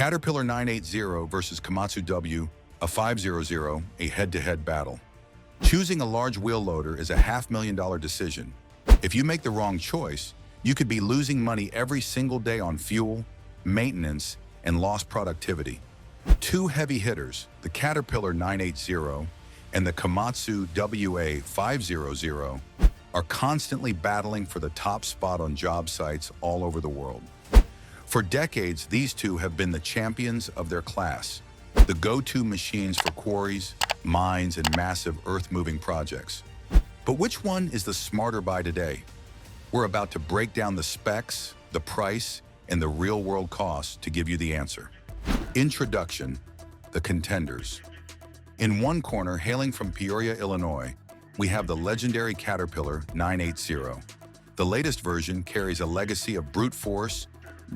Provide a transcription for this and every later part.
Caterpillar 980 versus Komatsu WA500, a head-to-head battle. Choosing a large wheel loader is a $500,000 decision. If you make the wrong choice, you could be losing money every single day on fuel, maintenance, and lost productivity. Two heavy hitters, the Caterpillar 980 and the Komatsu WA500, are constantly battling for the top spot on job sites all over the world. For decades, these two have been the champions of their class, the go-to machines for quarries, mines, and massive earth-moving projects. But which one is the smarter buy today? We're about to break down the specs, the price, and the real-world costs to give you the answer. Introduction: the contenders. In one corner, hailing from Peoria, Illinois, we have the legendary Caterpillar 980. The latest version carries a legacy of brute force,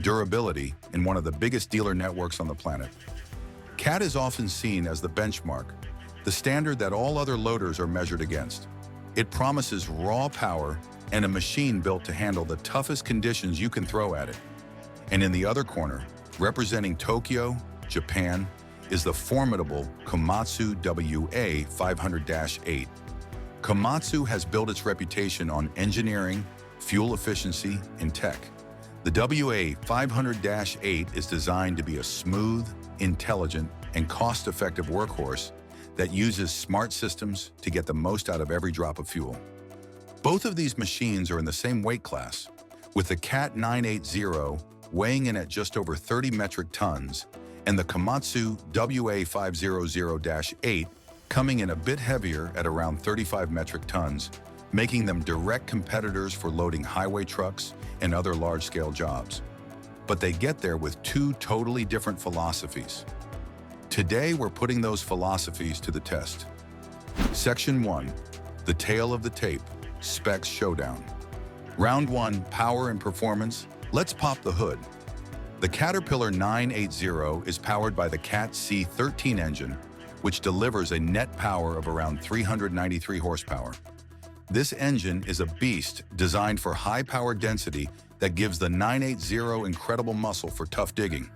durability, in one of the biggest dealer networks on the planet. CAT is often seen as the benchmark, the standard that all other loaders are measured against. It promises raw power and a machine built to handle the toughest conditions you can throw at it. And in the other corner, representing Tokyo, Japan, is the formidable Komatsu WA500-8. Komatsu has built its reputation on engineering, fuel efficiency, and tech. The WA500-8 is designed to be a smooth, intelligent, and cost-effective workhorse that uses smart systems to get the most out of every drop of fuel. Both of these machines are in the same weight class, with the CAT 980 weighing in at just over 30 metric tons and the Komatsu WA500-8 coming in a bit heavier at around 35 metric tons, making them direct competitors for loading highway trucks and other large-scale jobs. But they get there with two totally different philosophies. Today, we're putting those philosophies to the test. Section 1, the tale of the tape, specs showdown. Round 1, power and performance. Let's pop the hood. The Caterpillar 980 is powered by the CAT C13 engine, which delivers a net power of around 393 horsepower. This engine is a beast designed for high power density that gives the 980 incredible muscle for tough digging.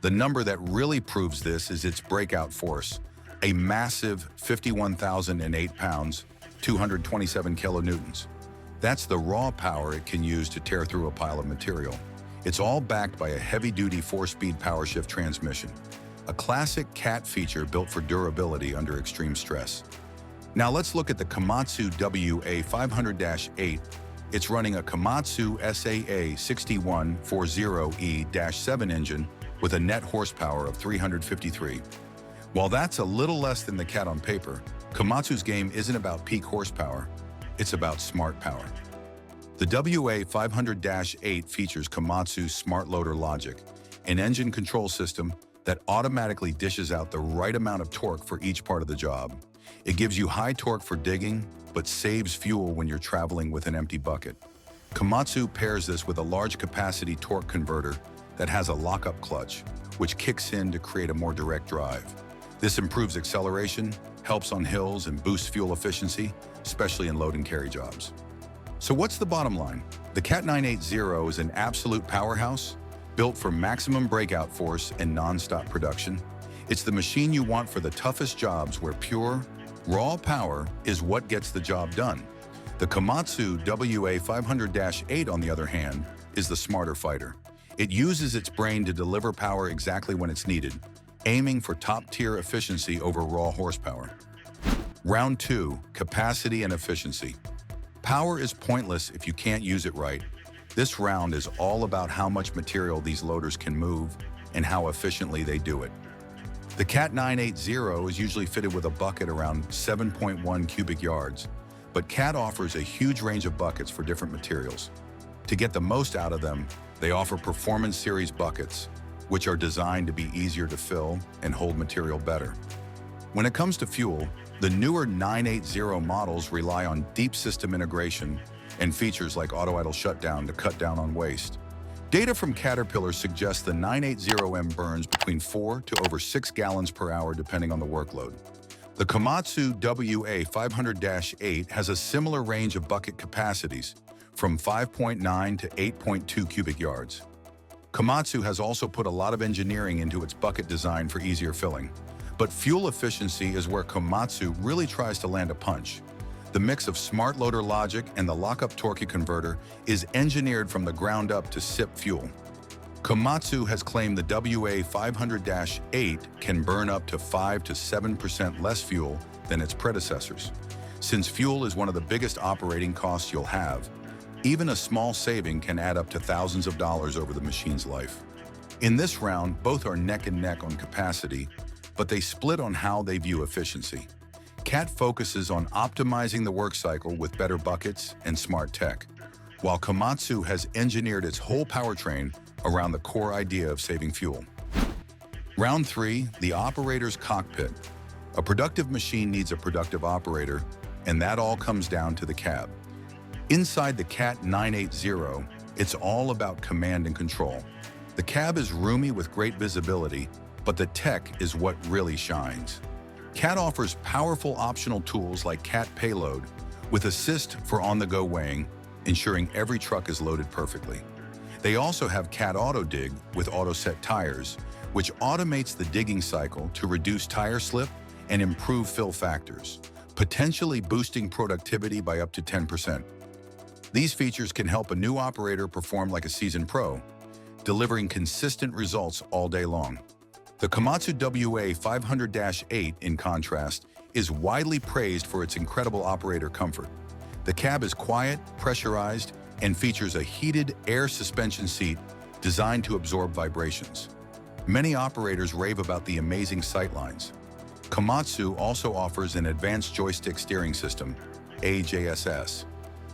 The number that really proves this is its breakout force, a massive 51,008 pounds, 227 kilonewtons. That's the raw power it can use to tear through a pile of material. It's all backed by a heavy-duty 4-speed power shift transmission, a classic CAT feature built for durability under extreme stress. Now let's look at the Komatsu WA500-8. It's running a Komatsu SAA 6140E-7 engine with a net horsepower of 353. While that's a little less than the CAT on paper, Komatsu's game isn't about peak horsepower, it's about smart power. The WA500-8 features Komatsu's SmartLoader logic, an engine control system that automatically dishes out the right amount of torque for each part of the job. It gives you high torque for digging, but saves fuel when you're traveling with an empty bucket. Komatsu pairs this with a large capacity torque converter that has a lockup clutch, which kicks in to create a more direct drive. This improves acceleration, helps on hills, and boosts fuel efficiency, especially in load and carry jobs. So what's the bottom line? The CAT 980 is an absolute powerhouse, built for maximum breakout force and non-stop production. It's the machine you want for the toughest jobs where pure, raw power is what gets the job done. The Komatsu WA500-8, on the other hand, is the smarter fighter. It uses its brain to deliver power exactly when it's needed, aiming for top-tier efficiency over raw horsepower. Round 2, capacity and efficiency. Power is pointless if you can't use it right. This round is all about how much material these loaders can move and how efficiently they do it. The CAT 980 is usually fitted with a bucket around 7.1 cubic yards, but CAT offers a huge range of buckets for different materials. To get the most out of them, they offer Performance Series buckets, which are designed to be easier to fill and hold material better. When it comes to fuel, the newer 980 models rely on deep system integration and features like auto-idle shutdown to cut down on waste. Data from Caterpillar suggests the 980M burns between 4 to over 6 gallons per hour depending on the workload. The Komatsu WA500-8 has a similar range of bucket capacities, from 5.9 to 8.2 cubic yards. Komatsu has also put a lot of engineering into its bucket design for easier filling. But fuel efficiency is where Komatsu really tries to land a punch. The mix of SmartLoader logic and the lockup torque converter is engineered from the ground up to sip fuel. Komatsu has claimed the WA500-8 can burn up to 5 to 7% less fuel than its predecessors. Since fuel is one of the biggest operating costs you'll have, even a small saving can add up to thousands of dollars over the machine's life. In this round, both are neck and neck on capacity, but they split on how they view efficiency. CAT focuses on optimizing the work cycle with better buckets and smart tech, while Komatsu has engineered its whole powertrain around the core idea of saving fuel. Round 3, the operator's cockpit. A productive machine needs a productive operator, and that all comes down to the cab. Inside the CAT 980, it's all about command and control. The cab is roomy with great visibility, but the tech is what really shines. CAT offers powerful optional tools like CAT Payload, with assist for on-the-go weighing, ensuring every truck is loaded perfectly. They also have CAT Auto Dig with auto-set tires, which automates the digging cycle to reduce tire slip and improve fill factors, potentially boosting productivity by up to 10%. These features can help a new operator perform like a seasoned pro, delivering consistent results all day long. The Komatsu WA500-8, in contrast, is widely praised for its incredible operator comfort. The cab is quiet, pressurized, and features a heated air suspension seat designed to absorb vibrations. Many operators rave about the amazing sightlines. Komatsu also offers an advanced joystick steering system, AJSS,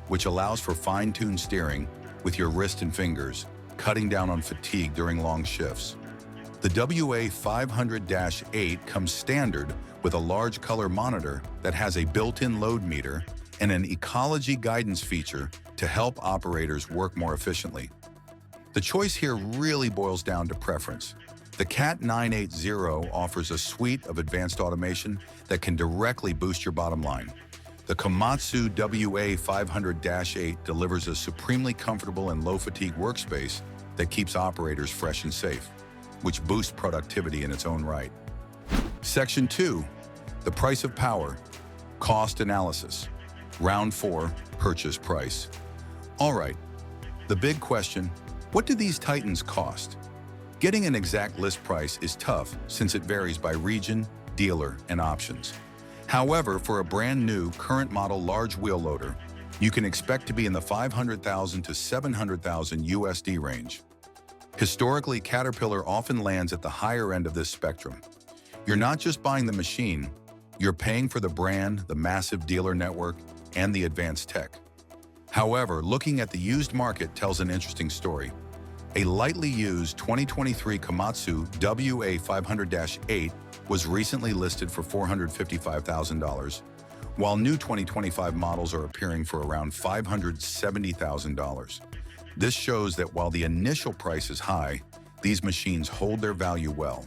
which allows for fine-tuned steering with your wrist and fingers, cutting down on fatigue during long shifts. The WA500-8 comes standard with a large color monitor that has a built-in load meter and an ecology guidance feature to help operators work more efficiently. The choice here really boils down to preference. The CAT 980 offers a suite of advanced automation that can directly boost your bottom line. The Komatsu WA500-8 delivers a supremely comfortable and low-fatigue workspace that keeps operators fresh and safe, which boosts productivity in its own right. Section 2, the price of power, cost analysis. Round 4, purchase price. All right, the big question, what do these titans cost? Getting an exact list price is tough since it varies by region, dealer, and options. However, for a brand new, current model large wheel loader, you can expect to be in the $500,000 to $700,000 USD range. Historically, Caterpillar often lands at the higher end of this spectrum. You're not just buying the machine, you're paying for the brand, the massive dealer network, and the advanced tech. However, looking at the used market tells an interesting story. A lightly used 2023 Komatsu WA500-8 was recently listed for $455,000, while new 2025 models are appearing for around $570,000. This shows that while the initial price is high, these machines hold their value well.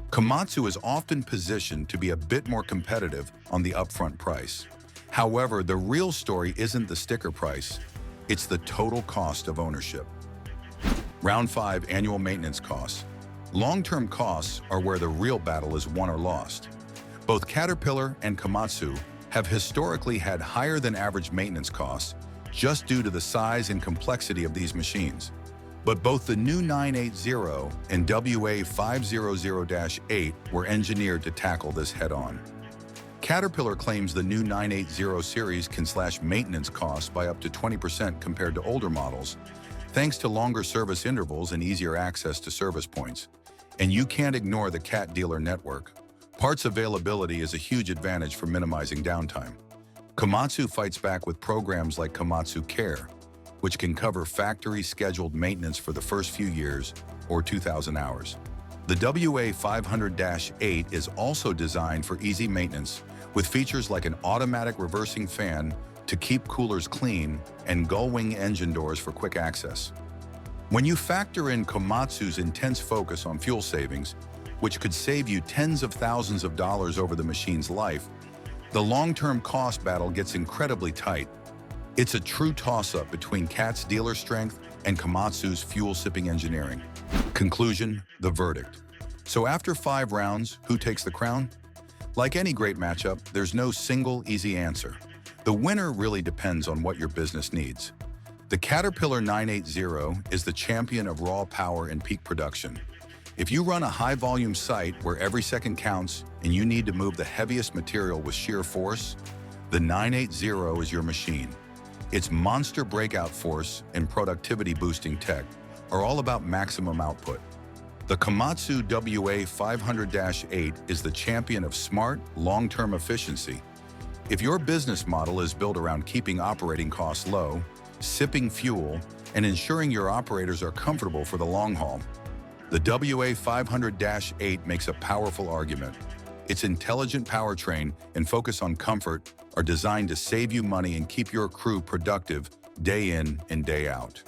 Komatsu is often positioned to be a bit more competitive on the upfront price. However, the real story isn't the sticker price, it's the total cost of ownership. Round 5, annual maintenance costs. Long-term costs are where the real battle is won or lost. Both Caterpillar and Komatsu have historically had higher than average maintenance costs just due to the size and complexity of these machines. But both the new 980 and WA500-8 were engineered to tackle this head-on. Caterpillar claims the new 980 series can slash maintenance costs by up to 20% compared to older models, thanks to longer service intervals and easier access to service points. And you can't ignore the CAT dealer network. Parts availability is a huge advantage for minimizing downtime. Komatsu fights back with programs like Komatsu Care, which can cover factory-scheduled maintenance for the first few years or 2,000 hours. The WA500-8 is also designed for easy maintenance with features like an automatic reversing fan to keep coolers clean and gull-wing engine doors for quick access. When you factor in Komatsu's intense focus on fuel savings, which could save you tens of thousands of dollars over the machine's life, the long-term cost battle gets incredibly tight. It's a true toss-up between CAT's dealer strength and Komatsu's fuel-sipping engineering. Conclusion, the verdict. So after 5 rounds, who takes the crown? Like any great matchup, there's no single easy answer. The winner really depends on what your business needs. The Caterpillar 980 is the champion of raw power and peak production. If you run a high-volume site where every second counts and you need to move the heaviest material with sheer force, the 980 is your machine. Its monster breakout force and productivity-boosting tech are all about maximum output. The Komatsu WA500-8 is the champion of smart, long-term efficiency. If your business model is built around keeping operating costs low, sipping fuel, and ensuring your operators are comfortable for the long haul, the WA500-8 makes a powerful argument. Its intelligent powertrain and focus on comfort are designed to save you money and keep your crew productive day in and day out.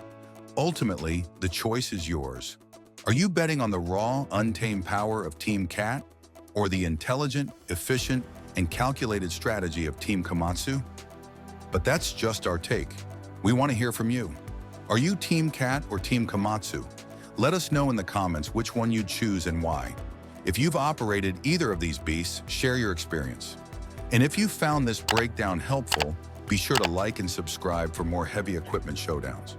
Ultimately, the choice is yours. Are you betting on the raw, untamed power of Team Cat or the intelligent, efficient, and calculated strategy of Team Komatsu? But that's just our take. We want to hear from you. Are you Team Cat or Team Komatsu? Let us know in the comments which one you'd choose and why. If you've operated either of these beasts, share your experience. And if you found this breakdown helpful, be sure to like and subscribe for more heavy equipment showdowns.